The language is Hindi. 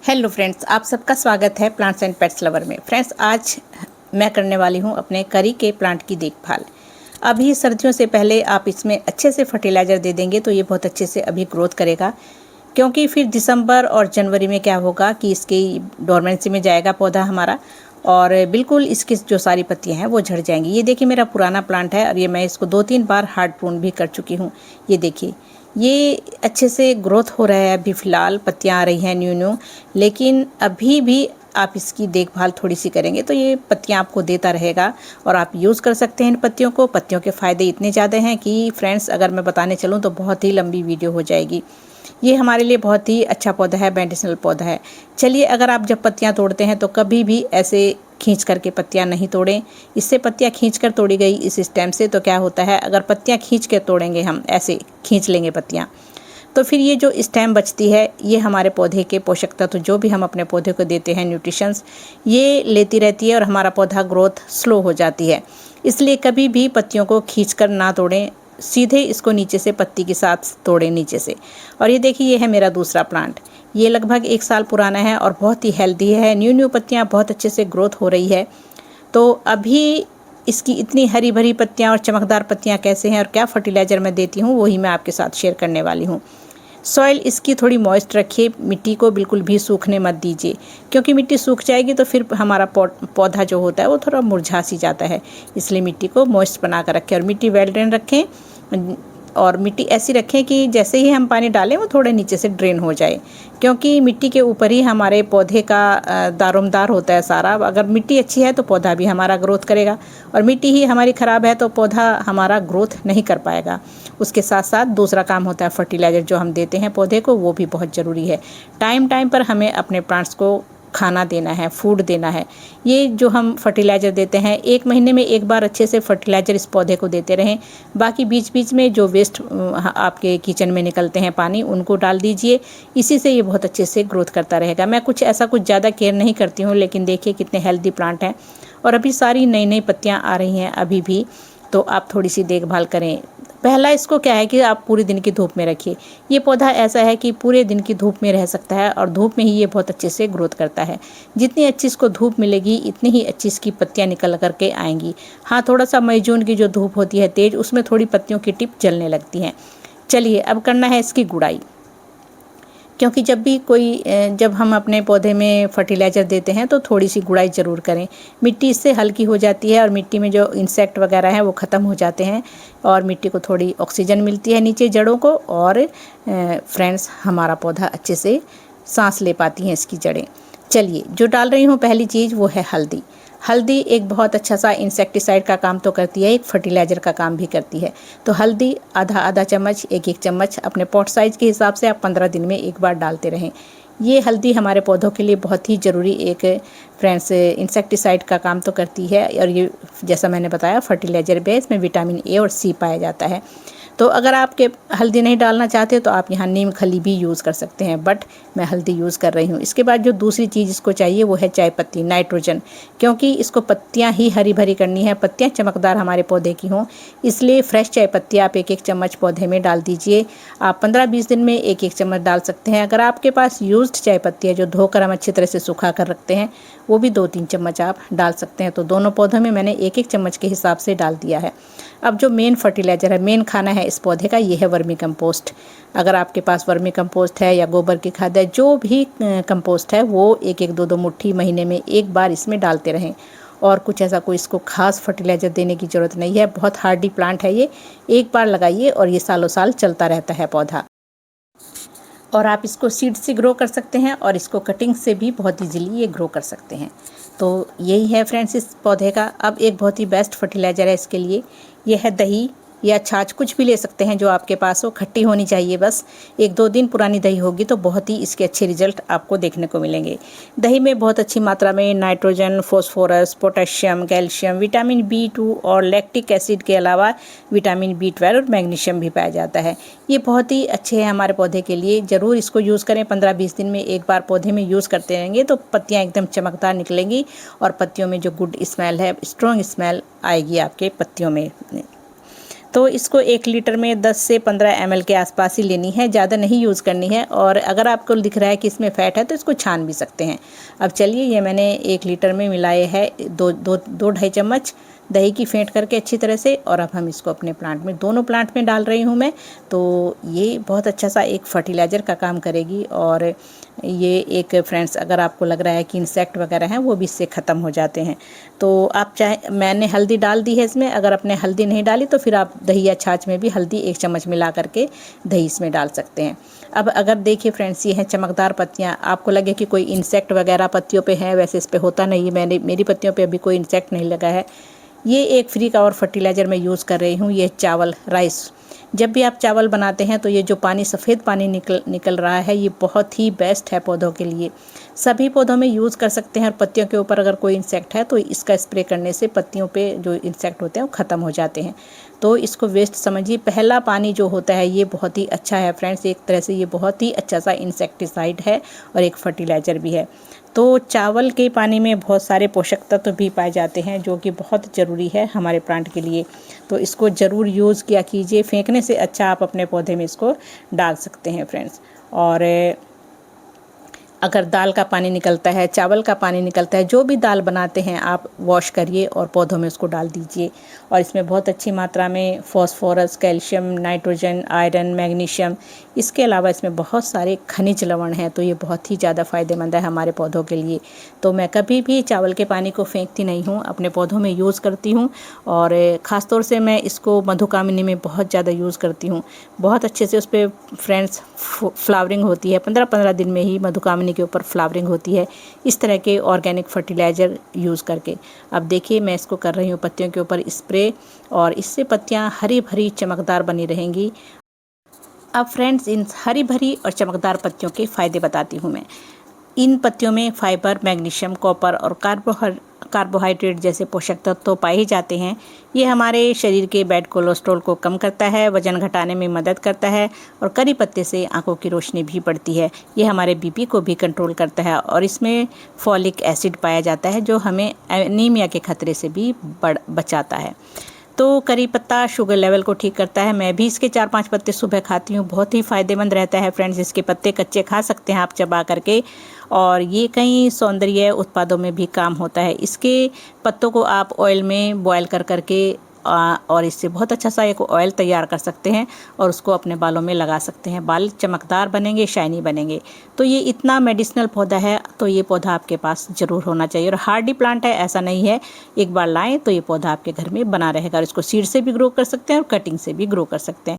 हेलो फ्रेंड्स, आप सबका स्वागत है प्लांट्स एंड पेट्स लवर में। फ्रेंड्स, आज मैं करने वाली हूँ अपने करी के प्लांट की देखभाल। अभी सर्दियों से पहले आप इसमें अच्छे से फर्टिलाइज़र दे देंगे तो ये बहुत अच्छे से अभी ग्रोथ करेगा, क्योंकि फिर दिसंबर और जनवरी में क्या होगा कि इसकी डोरमेंसी में जाएगा पौधा हमारा और बिल्कुल इसकी जो सारी पत्तियां हैं वो झड़ जाएंगी। ये देखिए, मेरा पुराना प्लांट है और ये मैं इसको 2-3 बार हार्ड प्रून भी कर चुकी हूँ। ये देखिए, ये अच्छे से ग्रोथ हो रहा है। अभी फ़िलहाल पत्तियां आ रही हैं न्यू न्यू, लेकिन अभी भी आप इसकी देखभाल थोड़ी सी करेंगे तो ये पत्तियां आपको देता रहेगा और आप यूज़ कर सकते हैं इन पत्तियों को। पत्तियों के फ़ायदे इतने ज़्यादा हैं कि फ्रेंड्स, अगर मैं बताने चलूँ तो बहुत ही लंबी वीडियो हो जाएगी। ये हमारे लिए बहुत ही अच्छा पौधा है, मेडिसिनल पौधा है। चलिए, अगर आप जब पत्तियां तोड़ते हैं तो कभी भी ऐसे खींच करके पत्तियां नहीं तोड़ें। इससे पत्तियां खींच कर तोड़ी गई इस स्टेम से तो क्या होता है, अगर पत्तियां खींच के तोड़ेंगे, हम ऐसे खींच लेंगे पत्तियां, तो फिर ये जो स्टेम बचती है ये हमारे पौधे के पोषक तत्व जो भी हम अपने पौधे को देते हैं, न्यूट्रिशंस, ये लेती रहती है और हमारा पौधा ग्रोथ स्लो हो जाती है। इसलिए कभी भी पत्तियों को खींच कर ना तोड़ें, सीधे इसको नीचे से पत्ती के साथ तोड़ें नीचे से। और ये देखिए, ये है मेरा दूसरा प्लांट। ये लगभग 1 साल पुराना है और बहुत ही हेल्दी है। न्यू न्यू पत्तियाँ बहुत अच्छे से ग्रोथ हो रही है। तो अभी इसकी इतनी हरी भरी पत्तियाँ और चमकदार पत्तियाँ कैसे हैं और क्या फर्टिलाइज़र मैं देती हूँ वही मैं आपके साथ शेयर करने वाली हूँ। सॉइल इसकी थोड़ी मॉइस्ट रखिए, मिट्टी को बिल्कुल भी सूखने मत दीजिए, क्योंकि मिट्टी सूख जाएगी तो फिर हमारा पौधा जो होता है वो थोड़ा मुरझा सी जाता है। इसलिए मिट्टी को मॉइस्ट बना कर रखें और मिट्टी वेल ड्रेन रखें और मिट्टी ऐसी रखें कि जैसे ही हम पानी डालें वो थोड़े नीचे से ड्रेन हो जाए, क्योंकि मिट्टी के ऊपर ही हमारे पौधे का दारोमदार होता है सारा। अगर मिट्टी अच्छी है तो पौधा भी हमारा ग्रोथ करेगा और मिट्टी ही हमारी ख़राब है तो पौधा हमारा ग्रोथ नहीं कर पाएगा। उसके साथ साथ दूसरा काम होता है फर्टिलाइज़र जो हम देते हैं पौधे को, वो भी बहुत ज़रूरी है। टाइम टाइम पर हमें अपने प्लांट्स को खाना देना है, फूड देना है। ये जो हम फर्टिलाइज़र देते हैं, 1 महीने में 1 बार अच्छे से फर्टिलाइज़र इस पौधे को देते रहें। बाकी बीच बीच में जो वेस्ट आपके किचन में निकलते हैं पानी, उनको डाल दीजिए। इसी से ये बहुत अच्छे से ग्रोथ करता रहेगा। मैं कुछ ज़्यादा केयर नहीं करती हूँ, लेकिन देखिए कितने हेल्दी प्लांट हैं और अभी सारी नई नई पत्तियाँ आ रही हैं अभी भी, तो आप थोड़ी सी देखभाल करें। पहला इसको क्या है कि आप पूरे दिन की धूप में रखिए। ये पौधा ऐसा है कि पूरे दिन की धूप में रह सकता है और धूप में ही ये बहुत अच्छे से ग्रोथ करता है। जितनी अच्छी इसको धूप मिलेगी इतनी ही अच्छी इसकी पत्तियां निकल करके आएंगी। हाँ, थोड़ा सा मई जून की जो धूप होती है तेज, उसमें थोड़ी पत्तियों की टिप जलने लगती हैं। चलिए, अब करना है इसकी गुड़ाई, क्योंकि जब हम अपने पौधे में फर्टिलाइज़र देते हैं तो थोड़ी सी गुड़ाई ज़रूर करें। मिट्टी इससे हल्की हो जाती है और मिट्टी में जो इंसेक्ट वगैरह हैं वो ख़त्म हो जाते हैं और मिट्टी को थोड़ी ऑक्सीजन मिलती है नीचे जड़ों को, और फ्रेंड्स, हमारा पौधा अच्छे से सांस ले पाती हैं इसकी जड़ें। चलिए, जो डाल रही हूँ पहली चीज़ वो है हल्दी। हल्दी एक बहुत अच्छा सा इंसेक्टिसाइड का काम तो करती है, एक फर्टिलाइज़र का काम भी करती है। तो हल्दी आधा चम्मच, एक चम्मच अपने पॉट साइज़ के हिसाब से आप 15 दिन में 1 बार डालते रहें। ये हल्दी हमारे पौधों के लिए बहुत ही ज़रूरी एक फ्रेंड्स इंसेक्टिसाइड का काम तो करती है और ये जैसा मैंने बताया फर्टिलाइज़र भी है। इसमें विटामिन ए और सी पाया जाता है। तो अगर आपके हल्दी नहीं डालना चाहते तो आप यहाँ नीम खली भी यूज़ कर सकते हैं, बट मैं हल्दी यूज़ कर रही हूँ। इसके बाद जो दूसरी चीज़ इसको चाहिए वो है चाय पत्ती, नाइट्रोजन, क्योंकि इसको पत्तियाँ ही हरी भरी करनी है, पत्तियाँ चमकदार हमारे पौधे की हों। इसलिए फ्रेश चाय पत्ती आप 1-1 चम्मच पौधे में डाल दीजिए। आप 15-20 दिन में 1-1 चम्मच डाल सकते हैं। अगर आपके पास यूज्ड चाय पत्ती है जो धोकर हम अच्छी तरह से सुखा कर रखते हैं, वो भी 2-3 चम्मच आप डाल सकते हैं। तो दोनों पौधों में मैंने 1-1 चम्मच के हिसाब से डाल दिया है। अब जो मेन फर्टिलाइज़र है, मेन खाना है इस पौधे का, ये है वर्मी कंपोस्ट। अगर आपके पास वर्मी कंपोस्ट है या गोबर की खाद है, जो भी कंपोस्ट है, वो 1-1, 2-2 मुट्ठी महीने में 1 बार इसमें डालते रहें। और कुछ ऐसा कोई इसको खास फर्टिलाइज़र देने की ज़रूरत नहीं है। बहुत हार्डी प्लांट है ये, 1 बार लगाइए और ये सालों साल चलता रहता है पौधा। और आप इसको सीड से ग्रो कर सकते हैं और इसको कटिंग से भी बहुत ईजीली ये ग्रो कर सकते हैं। तो यही है फ्रेंड्स इस पौधे का। अब एक बहुत ही बेस्ट फर्टिलाइज़र है इसके लिए, ये है दही या छाछ, कुछ भी ले सकते हैं जो आपके पास हो। खट्टी होनी चाहिए बस, 1-2 दिन पुरानी दही होगी तो बहुत ही इसके अच्छे रिजल्ट आपको देखने को मिलेंगे। दही में बहुत अच्छी मात्रा में nitrogen, phosphorus, potassium, calcium, vitamin B2 और लैक्टिक एसिड के अलावा विटामिन B12 और मैग्नीशियम भी पाया जाता है। ये बहुत ही अच्छे हैं हमारे पौधे के लिए। ज़रूर इसको यूज़ करें। 15-20 दिन में 1 बार पौधे में यूज़ करते रहेंगे तो पत्तियाँ एकदम चमकदार निकलेंगी और पत्तियों में जो गुड स्मेल है, स्ट्रॉन्ग स्मेल आएगी आपके पत्तियों में। तो इसको 1 लीटर में 10 से 15 ml के आसपास ही लेनी है, ज़्यादा नहीं यूज़ करनी है। और अगर आपको दिख रहा है कि इसमें फ़ैट है तो इसको छान भी सकते हैं। अब चलिए, ये मैंने 1 लीटर में मिलाए है 2-2.5 चम्मच दही की फेंट करके अच्छी तरह से, और अब हम इसको अपने प्लांट में, दोनों प्लांट में डाल रही हूँ मैं। तो ये बहुत अच्छा सा एक फर्टिलाइज़र का काम करेगी। और ये एक फ्रेंड्स, अगर आपको लग रहा है कि इंसेक्ट वगैरह हैं वो भी इससे ख़त्म हो जाते हैं। तो आप चाहे, मैंने हल्दी डाल दी है इसमें, अगर आपने हल्दी नहीं डाली तो फिर आप दही या छाछ में भी हल्दी 1 चम्मच मिला करके दही इसमें डाल सकते हैं। अब अगर देखिए फ्रेंड्स, ये हैं चमकदार पत्तियाँ। आपको लगे कि कोई इंसेक्ट वगैरह पत्तियों पे है, वैसे इस पे होता नहीं है। मेरी पत्तियों पे अभी कोई इंसेक्ट नहीं लगा है। ये एक फ्री का और फर्टिलाइज़र मैं यूज़ कर रही हूँ, ये चावल राइस। जब भी आप चावल बनाते हैं तो ये जो पानी, सफ़ेद पानी निकल रहा है, ये बहुत ही बेस्ट है पौधों के लिए। सभी पौधों में यूज़ कर सकते हैं। और पत्तियों के ऊपर अगर कोई इंसेक्ट है तो इसका स्प्रे करने से पत्तियों पे जो इंसेक्ट होते हैं वो ख़त्म हो जाते हैं। तो इसको वेस्ट समझिए। पहला पानी जो होता है ये बहुत ही अच्छा है फ्रेंड्स, एक तरह से ये बहुत ही अच्छा सा इंसेक्टिसाइड है और एक फर्टिलाइज़र भी है। तो चावल के पानी में बहुत सारे पोषक तत्व भी पाए जाते हैं जो कि बहुत ज़रूरी है हमारे प्लांट के लिए। तो इसको ज़रूर यूज़ किया कीजिए। फेंकने से अच्छा आप अपने पौधे में इसको डाल सकते हैं फ्रेंड्स। और अगर दाल का पानी निकलता है, चावल का पानी निकलता है, जो भी दाल बनाते हैं आप वॉश करिए और पौधों में उसको डाल दीजिए। और इसमें बहुत अच्छी मात्रा में phosphorus, calcium, nitrogen, iron, magnesium, इसके अलावा इसमें बहुत सारे खनिज लवण हैं। तो ये बहुत ही ज़्यादा फ़ायदेमंद है हमारे पौधों के लिए। तो मैं कभी भी चावल के पानी को फेंकती नहीं हूँ, अपने पौधों में यूज़ करती हूँ। और ख़ास तौर से मैं इसको मधुकामिनी में बहुत ज़्यादा यूज़ करती हूँ। बहुत अच्छे से उस पर फ्रेंड्स फ्लावरिंग होती है, 15-15 दिन में ही मधुकामिनी के ऊपर फ्लावरिंग होती है, इस तरह के ऑर्गेनिक फर्टिलाइज़र यूज़ करके। अब देखिए, मैं इसको कर रही हूँ पत्तियों के ऊपर स्प्रे, और इससे पत्तियाँ हरी भरी चमकदार बनी रहेंगी। अब फ्रेंड्स, इन हरी भरी और चमकदार पत्तियों के फ़ायदे बताती हूँ मैं। इन पत्तियों में फाइबर, मैग्नीशियम, कॉपर और कार्बोहाइड्रेट जैसे पोषक तत्व तो पाए ही जाते हैं। ये हमारे शरीर के बैड कोलेस्ट्रॉल को कम करता है, वजन घटाने में मदद करता है, और करी पत्ते से आंखों की रोशनी भी बढ़ती है। ये हमारे बीपी को भी कंट्रोल करता है। और इसमें फॉलिक एसिड पाया जाता है जो हमें एनीमिया के खतरे से भी बचाता है। तो करी पत्ता शुगर लेवल को ठीक करता है। मैं भी इसके 4-5 पत्ते सुबह खाती हूँ, बहुत ही फ़ायदेमंद रहता है फ्रेंड्स। इसके पत्ते कच्चे खा सकते हैं आप चबा करके, और ये कई सौंदर्य उत्पादों में भी काम होता है। इसके पत्तों को आप ऑयल में बॉयल कर करके और इससे बहुत अच्छा सा एक ऑयल तैयार कर सकते हैं और उसको अपने बालों में लगा सकते हैं। बाल चमकदार बनेंगे, शाइनी बनेंगे। तो ये इतना मेडिसिनल पौधा है, तो ये पौधा आपके पास ज़रूर होना चाहिए। और हार्डी प्लांट है, ऐसा नहीं है, एक बार लाएं तो ये पौधा आपके घर में बना रहेगा। और इसको सीड से भी ग्रो कर सकते हैं और कटिंग से भी ग्रो कर सकते हैं।